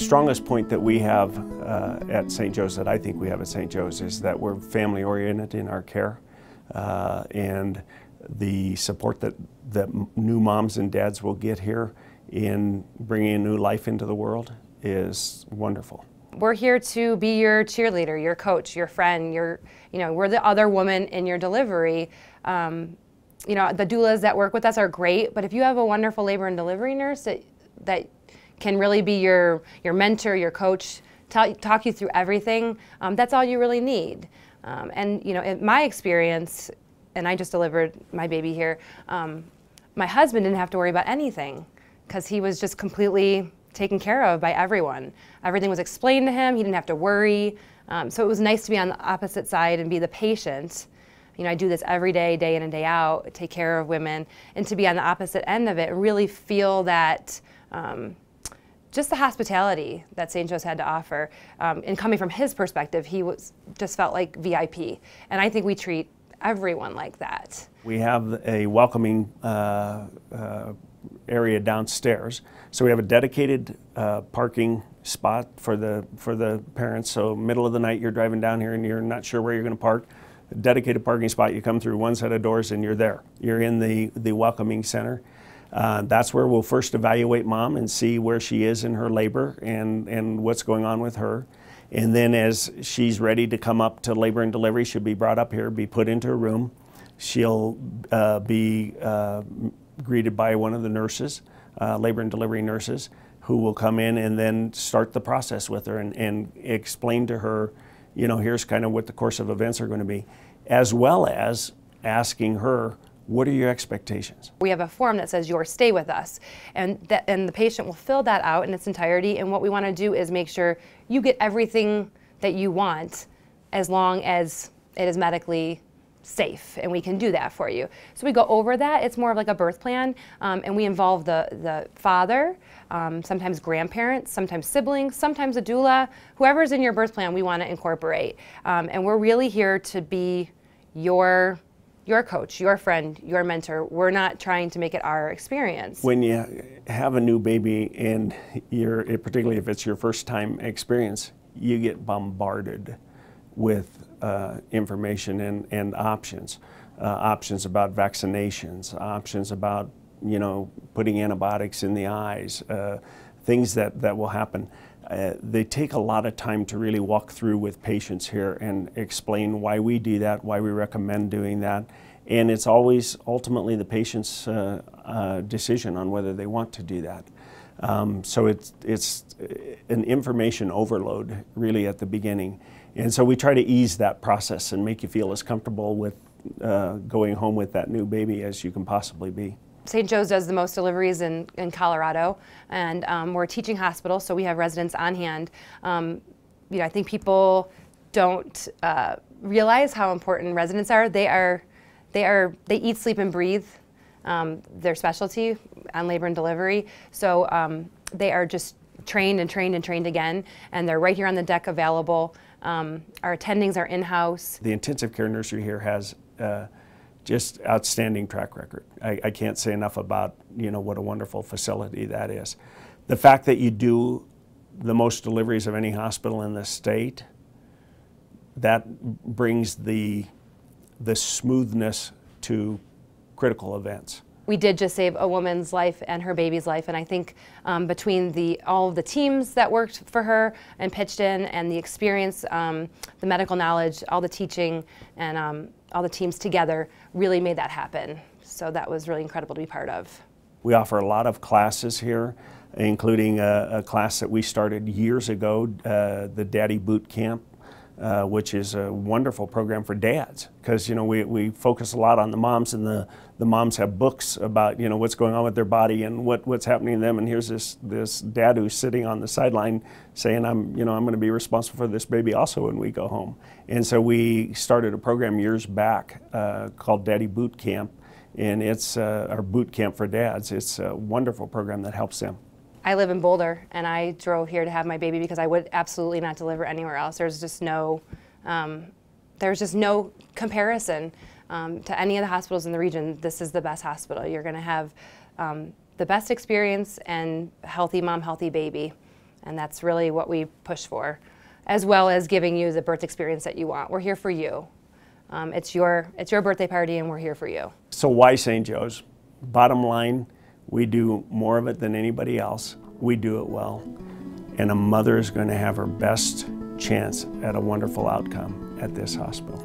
strongest point that we have at St. Joseph, that I think we have at St. Joseph, is that we're family oriented in our care, and the support that new moms and dads will get here in bringing a new life into the world is wonderful. We're here to be your cheerleader, your coach, your friend, we're the other woman in your delivery. The doulas that work with us are great, but if you have a wonderful labor and delivery nurse that can really be your mentor, your coach, talk you through everything, that's all you really need. In my experience, and I just delivered my baby here, my husband didn't have to worry about anything because he was just completely taken care of by everyone. Everything was explained to him. He didn't have to worry. So it was nice to be on the opposite side and be the patient. I do this every day, day in and day out, take care of women, and to be on the opposite end of it and really feel that just the hospitality that St. Joe's had to offer. And coming from his perspective, he just felt like VIP. And I think we treat everyone like that. We have a welcoming area downstairs. So we have a dedicated parking spot for the parents. So middle of the night you're driving down here and you're not sure where you're going to park. A dedicated parking spot, you come through one set of doors and you're there. You're in the welcoming center. That's where we'll first evaluate mom and see where she is in her labor and what's going on with her. And then as she's ready to come up to labor and delivery, she'll be brought up here, be put into a room. She'll be greeted by one of the nurses, labor and delivery nurses, who will come in and then start the process with her and explain to her, here's kind of what the course of events are going to be, as well as asking her, what are your expectations? We have a form that says your stay with us, and the patient will fill that out in its entirety, and what we want to do is make sure you get everything that you want as long as it is medically safe, and we can do that for you. So we go over that. It's more of like a birth plan, and we involve the father, sometimes grandparents, sometimes siblings, sometimes a doula. Whoever's in your birth plan, we want to incorporate. And we're really here to be your coach, your friend, your mentor. We're not trying to make it our experience. When you have a new baby and particularly if it's your first time experience, you get bombarded with information and options. Options about vaccinations, options about putting antibiotics in the eyes, things that will happen. They take a lot of time to really walk through with patients here and explain why we do that, why we recommend doing that. And it's always ultimately the patient's decision on whether they want to do that. So it's an information overload really at the beginning. And so we try to ease that process and make you feel as comfortable with going home with that new baby as you can possibly be. St. Joe's does the most deliveries in Colorado, and we're a teaching hospital, so we have residents on hand. I think people don't realize how important residents are. They eat, sleep, and breathe their specialty on labor and delivery. So they are just trained and trained and trained again, and they're right here on the deck available. Our attendings are in-house. The intensive care nursery here has just outstanding track record. I can't say enough about what a wonderful facility that is. The fact that you do the most deliveries of any hospital in the state, that brings the smoothness to critical events. We did just save a woman's life and her baby's life, and I think between all of the teams that worked for her and pitched in, and the experience, the medical knowledge, all the teaching, and all the teams together really made that happen. So that was really incredible to be part of. We offer a lot of classes here, including a class that we started years ago, the Daddy Boot Camp, which is a wonderful program for dads, because we focus a lot on the moms, and the moms have books about what's going on with their body and what's happening to them, and here's this dad who's sitting on the sideline saying, I'm going to be responsible for this baby also when we go home. And so we started a program years back called Daddy Boot Camp, and it's our boot camp for dads. It's a wonderful program that helps them. I live in Boulder, and I drove here to have my baby because I would absolutely not deliver anywhere else. There's just no comparison to any of the hospitals in the region. This is the best hospital. You're going to have the best experience and healthy mom, healthy baby. And that's really what we push for, as well as giving you the birth experience that you want. We're here for you. It's your birthday party, and we're here for you. So why St. Joe's? Bottom line, we do more of it than anybody else. We do it well. And a mother is going to have her best chance at a wonderful outcome at this hospital.